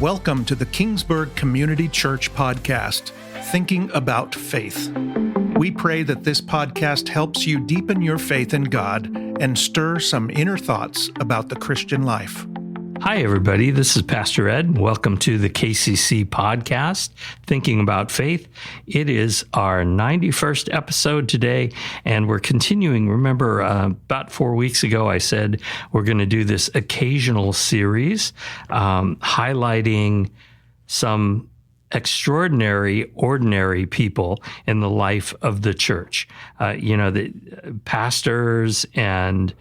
Welcome to the Kingsburg Community Church podcast, Thinking About Faith. We pray that this podcast helps you deepen your faith in God and stir some inner thoughts about the Christian life. Hi, everybody. This is Pastor Ed. Welcome to the KCC podcast, Thinking About Faith. It is our 91st episode today, and we're continuing. Remember, about 4 weeks ago, I said we're going to do this occasional series highlighting some extraordinary, ordinary people in the life of the church. The pastors and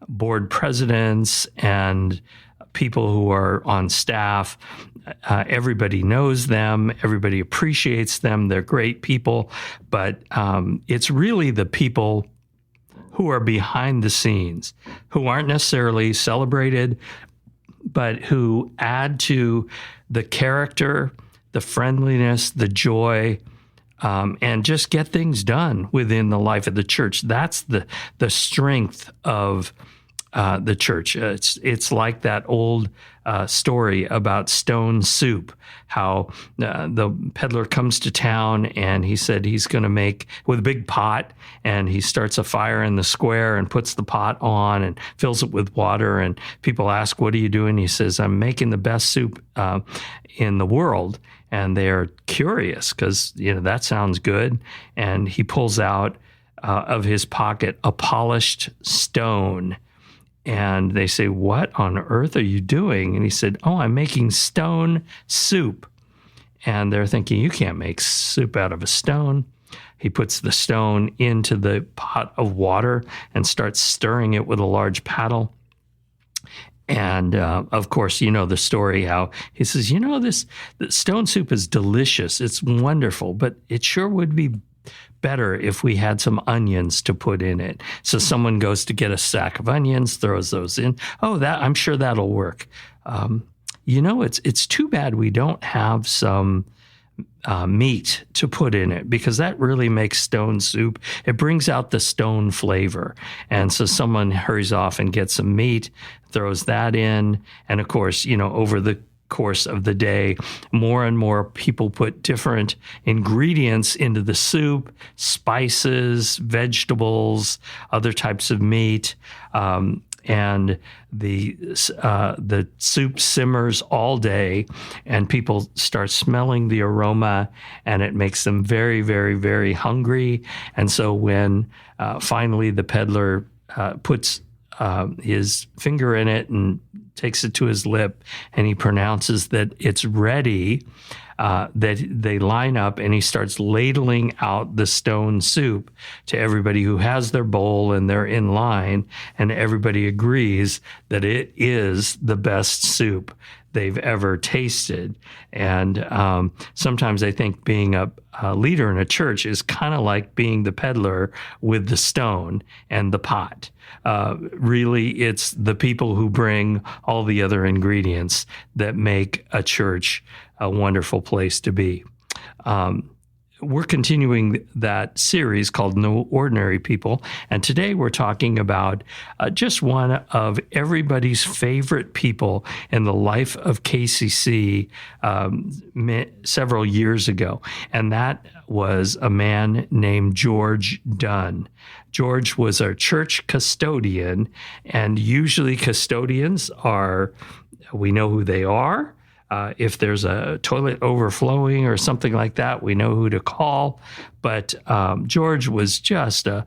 board presidents and people who are on staff. Everybody knows them. Everybody appreciates them. They're great people. But it's really the people who are behind the scenes, who aren't necessarily celebrated, but who add to the character, the friendliness, the joy, and just get things done within the life of the church. That's the strength of the church. It's like that old story about stone soup, how the peddler comes to town and he said he's going to make with a big pot, and he starts a fire in the square and puts the pot on and fills it with water, and people ask, "What are you doing?" He says, "I'm making the best soup in the world." And they're curious because, that sounds good. And he pulls out of his pocket a polished stone. And they say, "What on earth are you doing?" And he said, "Oh, I'm making stone soup." And they're thinking, "You can't make soup out of a stone." He puts the stone into the pot of water and starts stirring it with a large paddle. And, of course, the story how he says, the stone soup is delicious. It's wonderful, but it sure would be better if we had some onions to put in it. So someone goes to get a sack of onions, throws those in. Oh, I'm sure that'll work. It's too bad we don't have some meat to put in it, because that really makes stone soup. It brings out the stone flavor. And so someone hurries off and gets some meat, throws that in. And of course, over the course of the day, more and more people put different ingredients into the soup, spices, vegetables, other types of meat, and the soup simmers all day, and people start smelling the aroma, and it makes them very, very, very hungry. And so when finally the peddler puts his finger in it and takes it to his lip, and he pronounces that it's ready, that they line up, and he starts ladling out the stone soup to everybody who has their bowl, and they're in line, and everybody agrees that it is the best soup they've ever tasted. And sometimes I think being a leader in a church is kind of like being the peddler with the stone and the pot. Really, it's the people who bring all the other ingredients that make a church a wonderful place to be. We're continuing that series called No Ordinary People, and today we're talking about just one of everybody's favorite people in the life of KCC several years ago, and that was a man named George Dunn. George was our church custodian, and usually custodians we know who they are. If there's a toilet overflowing or something like that, we know who to call. But George was just a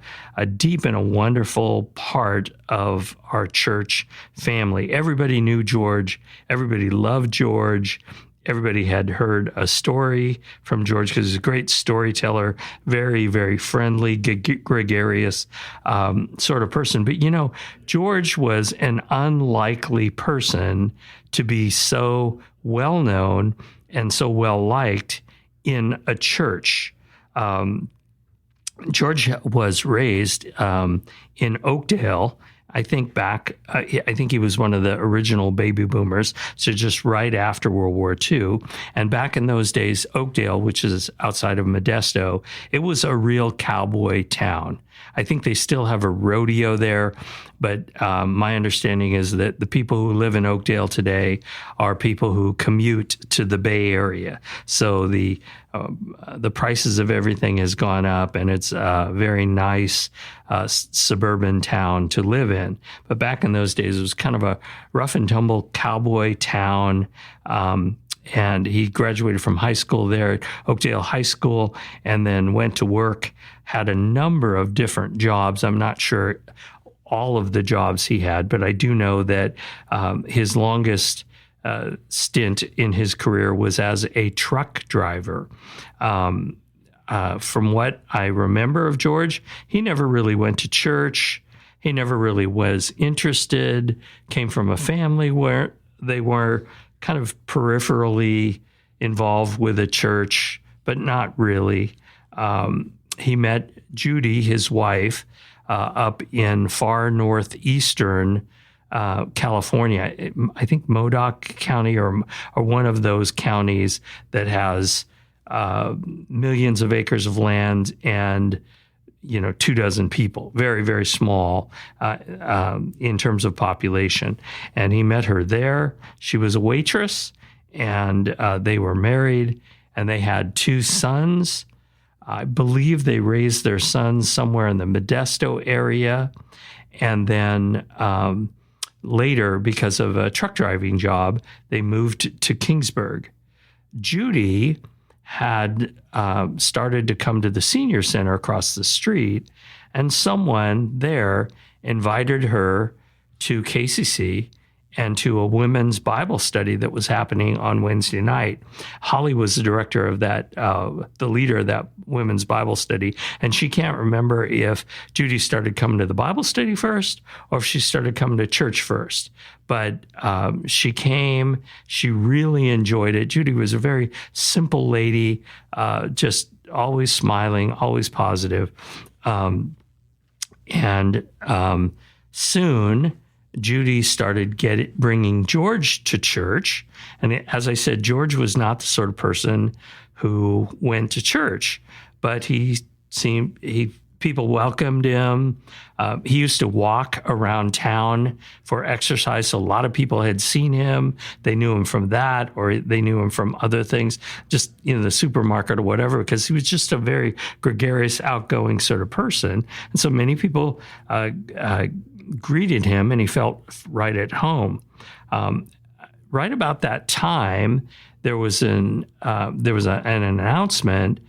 deep and a wonderful part of our church family. Everybody knew George. Everybody loved George. Everybody had heard a story from George because he's a great storyteller, very, very friendly, gregarious sort of person. But, George was an unlikely person to be so well-known and so well-liked in a church. George was raised in Oakdale. I think he was one of the original baby boomers, so just right after World War II. And back in those days, Oakdale, which is outside of Modesto, it was a real cowboy town. I think they still have a rodeo there, but my understanding is that the people who live in Oakdale today are people who commute to the Bay Area. So the prices of everything has gone up, and it's a very nice suburban town to live in. But back in those days, it was kind of a rough and tumble cowboy town. And he graduated from high school there at Oakdale High School, and then went to work, had a number of different jobs. I'm not sure all of the jobs he had, but I do know that his longest stint in his career was as a truck driver. From what I remember of George, he never really went to church. He never really was interested, came from a family where they were kind of peripherally involved with a church, but not really. He met Judy, his wife, up in far northeastern California. I think Modoc County or one of those counties that has millions of acres of land and 24 people, very, very small in terms of population. And he met her there. She was a waitress, and they were married, and they had 2 sons. I believe they raised their sons somewhere in the Modesto area. And then later, because of a truck driving job, they moved to Kingsburg. Judy had started to come to the senior center across the street, and someone there invited her to KCC and to a women's Bible study that was happening on Wednesday night. Holly was the director of that, the leader of that women's Bible study, and she can't remember if Judy started coming to the Bible study first or if she started coming to church first. But she came, she really enjoyed it. Judy was a very simple lady, just always smiling, always positive. Soon, Judy started bringing George to church. And as I said, George was not the sort of person who went to church, but people welcomed him. He used to walk around town for exercise. So a lot of people had seen him. They knew him from that, or they knew him from other things, just the supermarket or whatever, because he was just a very gregarious, outgoing sort of person. And so many people greeted him, and he felt right at home. Right about that time, there was an announcement.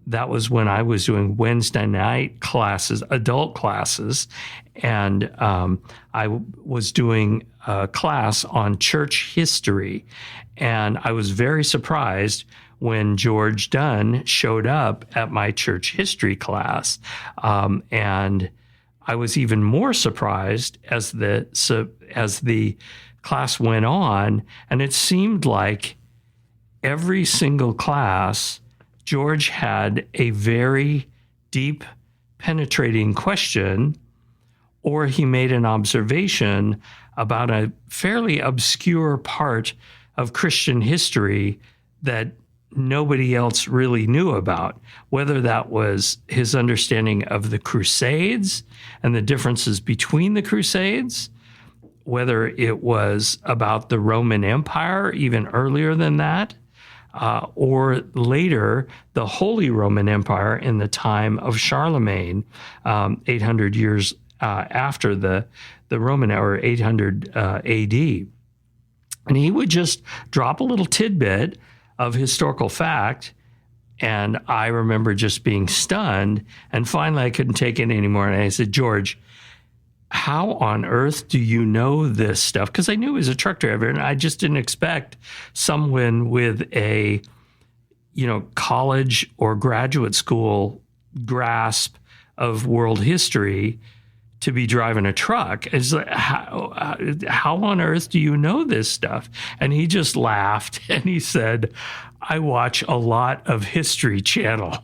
That was when I was doing Wednesday night classes, adult classes, and I was doing a class on church history. And I was very surprised when George Dunn showed up at my church history class. And I was even more surprised as the class went on, and it seemed like every single class, George had a very deep, penetrating question, or he made an observation about a fairly obscure part of Christian history that nobody else really knew about, whether that was his understanding of the Crusades and the differences between the Crusades, whether it was about the Roman Empire even earlier than that, or later the Holy Roman Empire in the time of Charlemagne, 800 years after the Roman, or 800 AD. And he would just drop a little tidbit of historical fact, and I remember just being stunned, and finally I couldn't take it anymore, and I said, George, how on earth do you know this stuff? Because I knew he was a truck driver, and I just didn't expect someone with a, college or graduate school grasp of world history to be driving a truck. It's like, how on earth do you know this stuff? And he just laughed, and he said, I watch a lot of History Channel.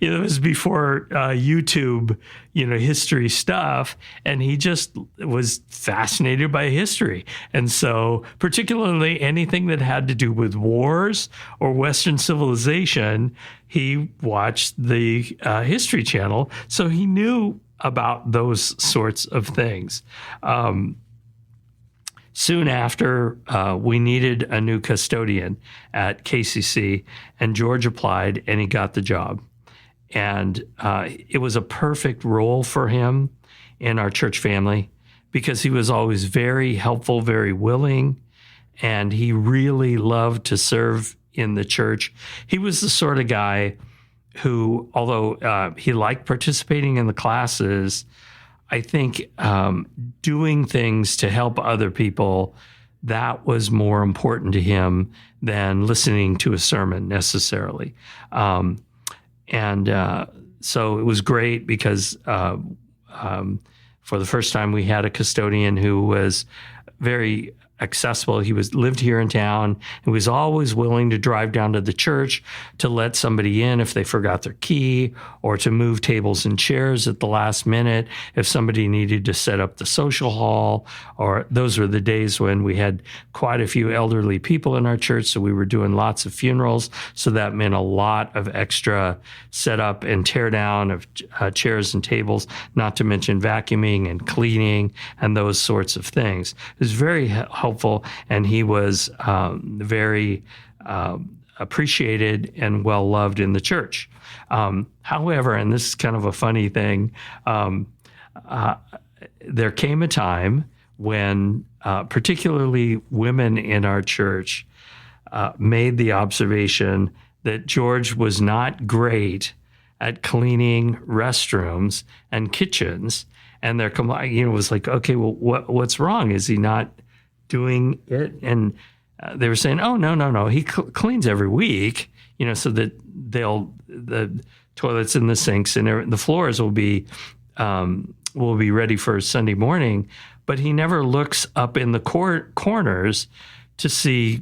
It was before YouTube, history stuff. And he just was fascinated by history. And so particularly anything that had to do with wars or Western civilization, he watched the History Channel. So he knew about those sorts of things. Soon after, we needed a new custodian at KCC, and George applied, and he got the job. And it was a perfect role for him in our church family because he was always very helpful, very willing, and he really loved to serve in the church. He was the sort of guy who, although he liked participating in the classes, I think doing things to help other people, that was more important to him than listening to a sermon necessarily. So it was great because for the first time we had a custodian who was very accessible. He lived here in town and was always willing to drive down to the church to let somebody in if they forgot their key, or to move tables and chairs at the last minute if somebody needed to set up the social hall. Or those were the days when we had quite a few elderly people in our church, so we were doing lots of funerals. So that meant a lot of extra setup and tear down of chairs and tables, not to mention vacuuming and cleaning and those sorts of things. It was very helpful, and he was very appreciated and well loved in the church. However, and this is kind of a funny thing, there came a time when particularly women in our church made the observation that George was not great at cleaning restrooms and kitchens, and their was like, okay, well, what's wrong? Is he not doing it? And they were saying, oh, no, he cleans every week, so that the toilets and the sinks and the floors will be ready for Sunday morning, but he never looks up in the corners to see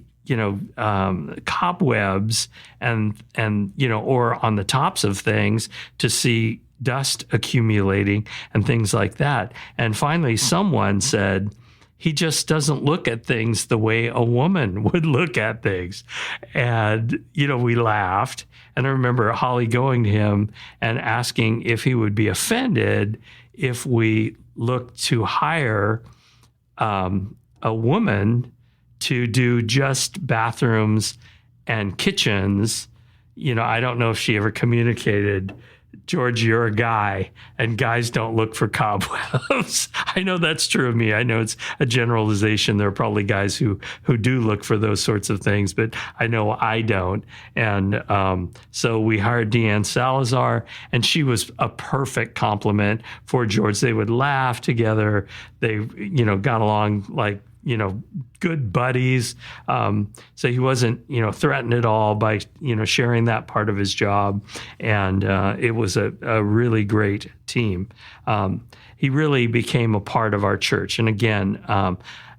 cobwebs and or on the tops of things to see dust accumulating and things like that. And finally, someone said, he just doesn't look at things the way a woman would look at things. And, we laughed. And I remember Holly going to him and asking if he would be offended if we looked to hire a woman to do just bathrooms and kitchens. I don't know if she ever communicated, George, you're a guy, and guys don't look for cobwebs. I know that's true of me. I know it's a generalization. There are probably guys who do look for those sorts of things, but I know I don't. And so we hired Deanne Salazar, and she was a perfect complement for George. They would laugh together. They, got along like, good buddies. So he wasn't, threatened at all by, sharing that part of his job. And it was a really great team. He really became a part of our church. And again,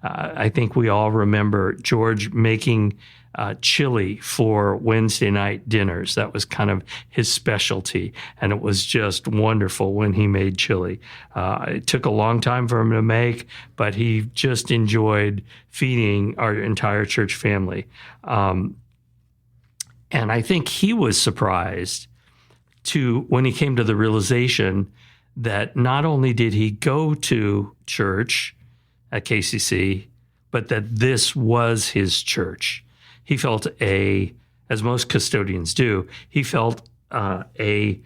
I think we all remember George making chili for Wednesday night dinners. That was kind of his specialty, and it was just wonderful when he made chili. It took a long time for him to make, but he just enjoyed feeding our entire church family. And I think he was surprised when he came to the realization that not only did he go to church at KCC, but that this was his church. He felt as most custodians do, he felt a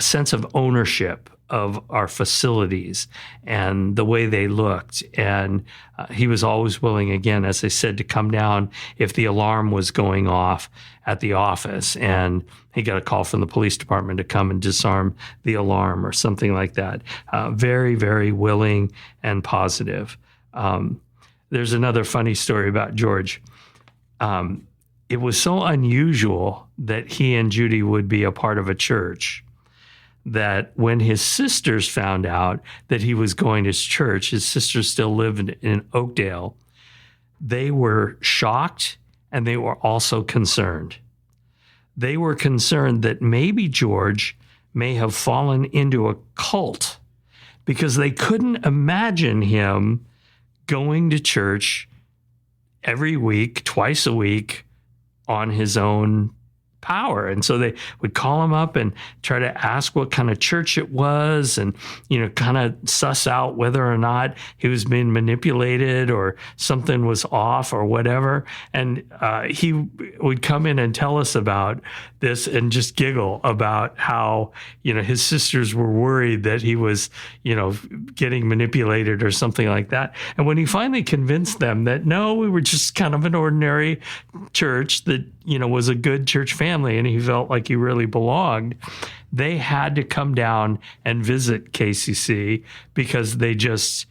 sense of ownership of our facilities and the way they looked. And he was always willing, again, as I said, to come down if the alarm was going off at the office and he got a call from the police department to come and disarm the alarm or something like that. Very, very willing and positive. There's another funny story about George. It was so unusual that he and Judy would be a part of a church that when his sisters found out that he was going to church, his sisters still lived in Oakdale, they were shocked and they were also concerned. they were concerned that maybe George may have fallen into a cult because they couldn't imagine him going to church every week, twice a week, on his own power. And so they would call him up and try to ask what kind of church it was and, kind of suss out whether or not he was being manipulated or something was off or whatever. And he would come in and tell us about this and just giggle about how, his sisters were worried that he was, getting manipulated or something like that. And when he finally convinced them that, no, we were just kind of an ordinary church that, was a good church family and he felt like he really belonged, they had to come down and visit KCC because they just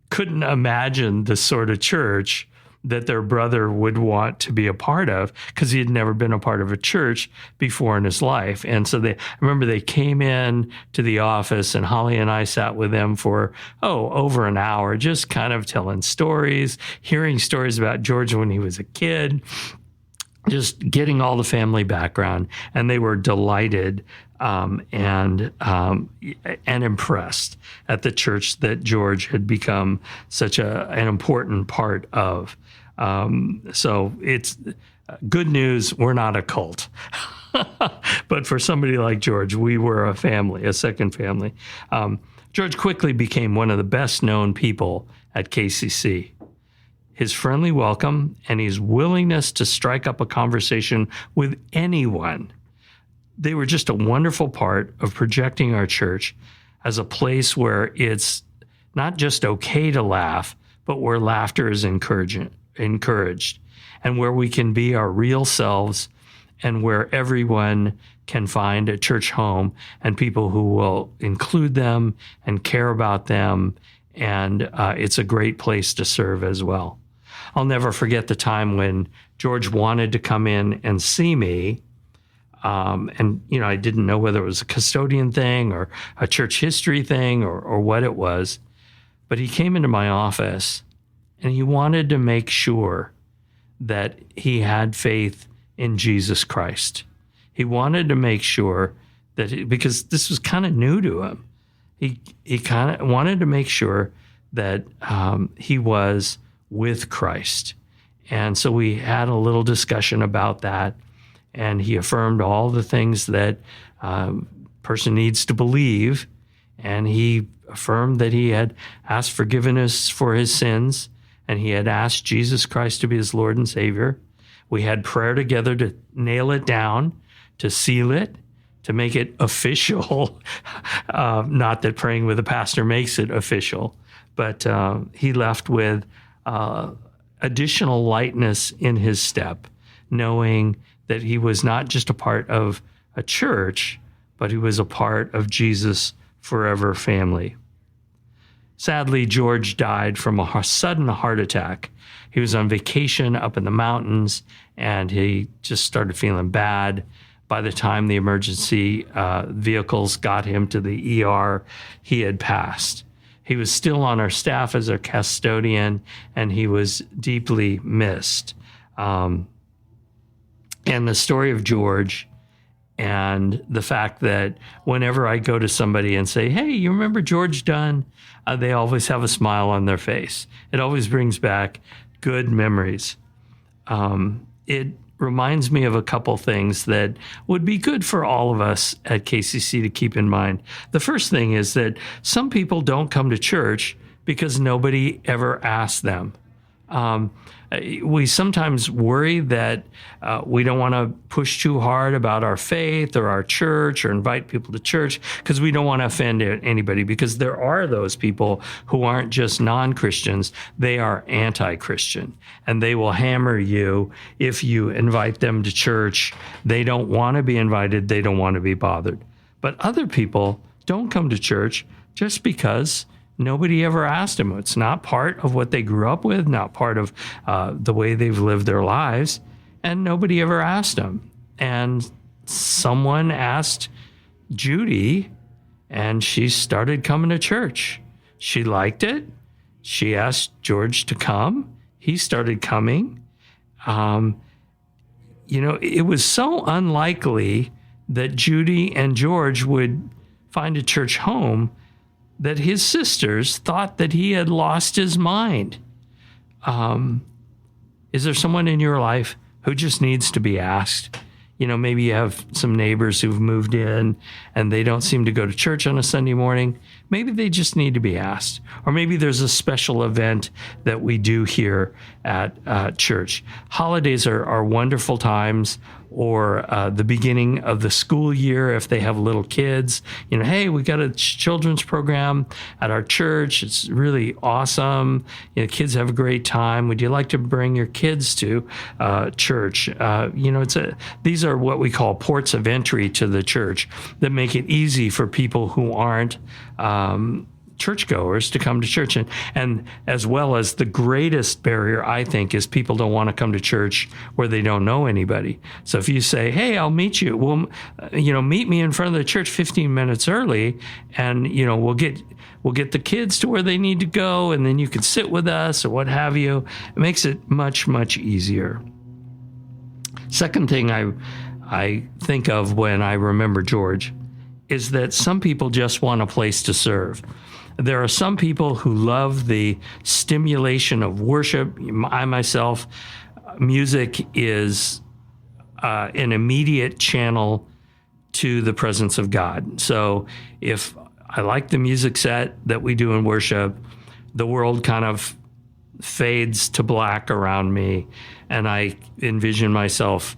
couldn't imagine the sort of church that their brother would want to be a part of because he had never been a part of a church before in his life. And so I remember they came in to the office and Holly and I sat with them for, over an hour, just kind of telling stories, hearing stories about George when he was a kid, just getting all the family background. And they were delighted and impressed at the church that George had become such an important part of. So it's good news. We're not a cult, but for somebody like George, we were a family, a second family. George quickly became one of the best known people at KCC. His friendly welcome and his willingness to strike up a conversation with anyone, they were just a wonderful part of projecting our church as a place where it's not just okay to laugh, but where laughter is encouraged, and where we can be our real selves, and where everyone can find a church home and people who will include them and care about them. And it's a great place to serve as well. I'll never forget the time when George wanted to come in and see me. And I didn't know whether it was a custodian thing or a church history thing or what it was. But he came into my office and he wanted to make sure that he had faith in Jesus Christ. He wanted to make sure that, because this was kind of new to him, he kind of wanted to make sure that he was with Christ. And so we had a little discussion about that. And he affirmed all the things that person needs to believe. And he affirmed that he had asked forgiveness for his sins, and he had asked Jesus Christ to be his Lord and Savior. We had prayer together to nail it down, to seal it, to make it official. Not that praying with a pastor makes it official, but he left with additional lightness in his step, knowing that he was not just a part of a church, but he was a part of Jesus' forever family. Sadly, George died from a sudden heart attack. He was on vacation up in the mountains, and he just started feeling bad. By the time the emergency vehicles got him to the ER, he had passed. He was still on our staff as our custodian, and he was deeply missed. And the story of George and the fact that whenever I go to somebody and say, hey, you remember George Dunn? They always have a smile on their face. It always brings back good memories. It reminds me of a couple things that would be good for all of us at KCC to keep in mind. The first thing is that some people don't come to church because nobody ever asked them. We sometimes worry that we don't want to push too hard about our faith or our church or invite people to church because we don't want to offend anybody, because there are those people who aren't just non-Christians, they are anti-Christian, and they will hammer you if you invite them to church. They don't want to be invited. They don't want to be bothered. But other people don't come to church just because nobody ever asked them. It's not part of what they grew up with, not part of the way they've lived their lives, and nobody ever asked them. And someone asked Judy, and she started coming to church. She liked it. She asked George to come. He started coming. it was so unlikely that Judy and George would find a church home that his sisters thought that he had lost his mind. Is there someone in your life who just needs to be asked? Maybe you have some neighbors who've moved in and they don't seem to go to church on a Sunday morning. Maybe they just need to be asked. Or maybe there's a special event that we do here at church. Holidays are wonderful times, or the beginning of the school year if they have little kids. Hey, we got a children's program at our church. It's really awesome. Kids have a great time. Would you like to bring your kids to church? These are what we call ports of entry to the church that make it easy for people who aren't churchgoers to come to church. And as well as the greatest barrier, I think, is people don't want to come to church where they don't know anybody. So if you say, hey, I'll meet you, meet me in front of the church 15 minutes early, and, we'll get the kids to where they need to go, and then you can sit with us or what have you. It makes it much, much easier. Second thing I think of when I remember George is that some people just want a place to serve. There are some people who love the stimulation of worship. I myself, music is an immediate channel to the presence of God. So if I like the music set that we do in worship, the world kind of fades to black around me, and I envision myself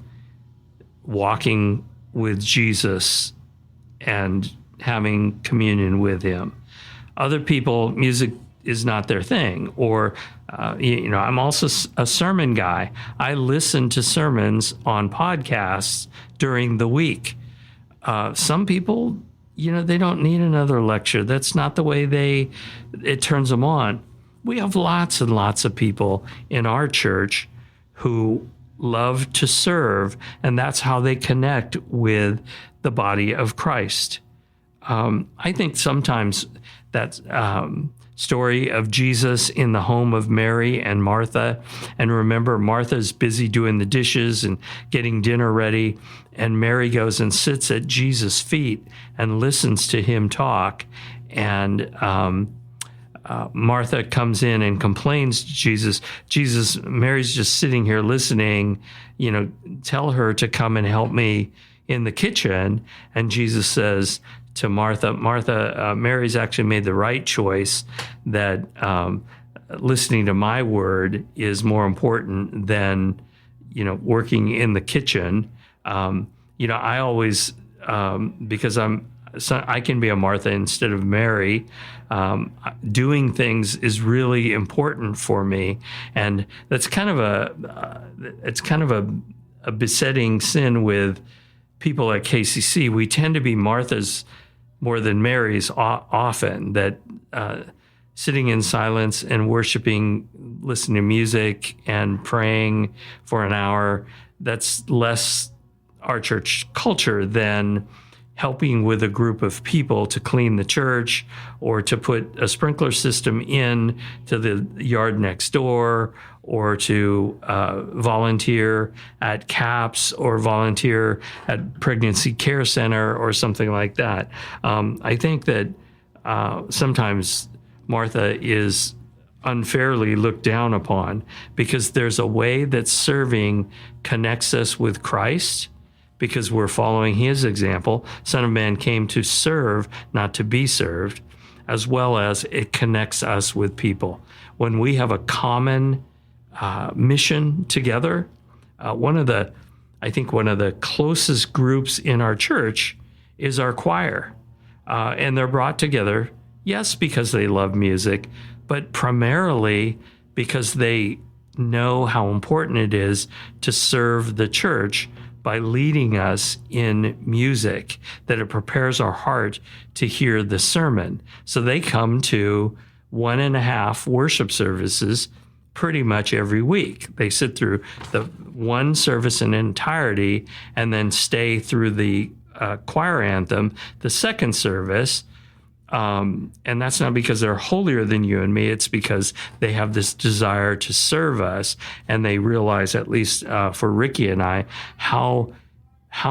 walking with Jesus and having communion with him. Other people, music is not their thing. Or, I'm also a sermon guy. I listen to sermons on podcasts during the week. Some people, they don't need another lecture. That's not the way it turns them on. We have lots and lots of people in our church who love to serve, and that's how they connect with the body of Christ. I think sometimes that story of Jesus in the home of Mary and Martha, and remember, Martha's busy doing the dishes and getting dinner ready, and Mary goes and sits at Jesus' feet and listens to him talk, and Martha comes in and complains to Jesus, Mary's just sitting here listening, tell her to come and help me in the kitchen. And Jesus says to Martha, Mary's actually made the right choice, that listening to my word is more important than, working in the kitchen. I always, because I can be a Martha instead of Mary. Doing things is really important for me, and that's kind of a besetting sin with people at KCC. We tend to be Marthas more than Marys often. That sitting in silence and worshiping, listening to music and praying for an hour, that's less our church culture than helping with a group of people to clean the church, or to put a sprinkler system in to the yard next door, or to volunteer at CAPS, or volunteer at Pregnancy Care Center, or something like that. I think that sometimes Martha is unfairly looked down upon, because there's a way that serving connects us with Christ, because we're following his example. Son of Man came to serve, not to be served, as well as it connects us with people. When we have a common mission together, one of the closest groups in our church is our choir. And they're brought together, yes, because they love music, but primarily because they know how important it is to serve the church by leading us in music, that it prepares our heart to hear the sermon. So they come to 1.5 worship services pretty much every week. They sit through the one service in entirety and then stay through the choir anthem, the second service. And that's not because they're holier than you and me. It's because they have this desire to serve us, and they realize, at least for Ricky and I, how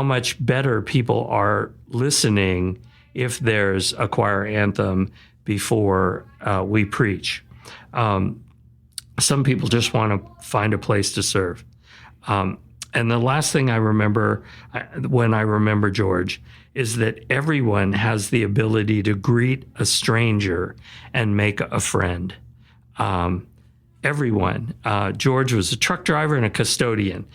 much better people are listening if there's a choir anthem before we preach. Some people just want to find a place to serve. And the last thing I remember when I remember George is that everyone has the ability to greet a stranger and make a friend. Everyone. George was a truck driver and a custodian,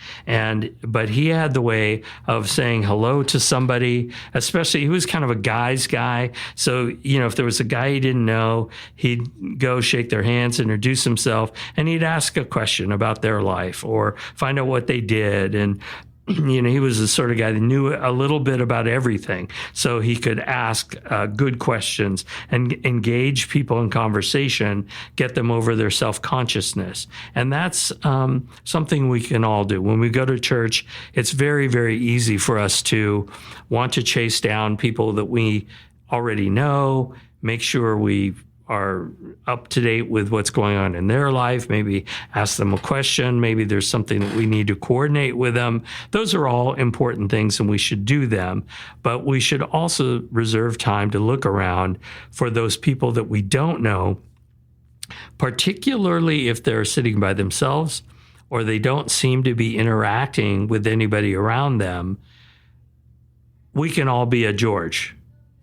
but he had the way of saying hello to somebody. Especially, he was kind of a guy's guy. So, if there was a guy he didn't know, he'd go shake their hands, introduce himself, and he'd ask a question about their life or find out what they did. And he was the sort of guy that knew a little bit about everything, so he could ask good questions and engage people in conversation, get them over their self-consciousness. And that's something we can all do. When we go to church, it's very, very easy for us to want to chase down people that we already know, make sure we are up to date with what's going on in their life, maybe ask them a question, maybe there's something that we need to coordinate with them. Those are all important things, and we should do them. But we should also reserve time to look around for those people that we don't know, particularly if they're sitting by themselves or they don't seem to be interacting with anybody around them. We can all be a George.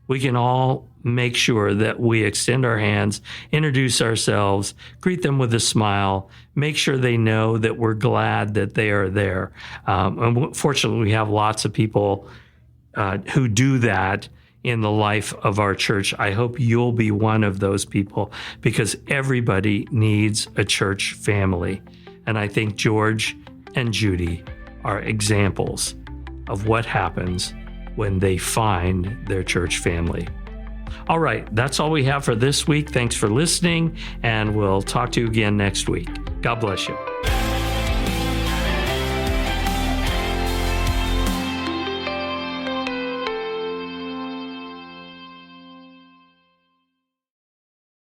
We can all make sure that we extend our hands, introduce ourselves, greet them with a smile, make sure they know that we're glad that they are there. And fortunately, we have lots of people who do that in the life of our church. I hope you'll be one of those people, because everybody needs a church family. And I think George and Judy are examples of what happens when they find their church family. All right, that's all we have for this week. Thanks for listening, and we'll talk to you again next week. God bless you.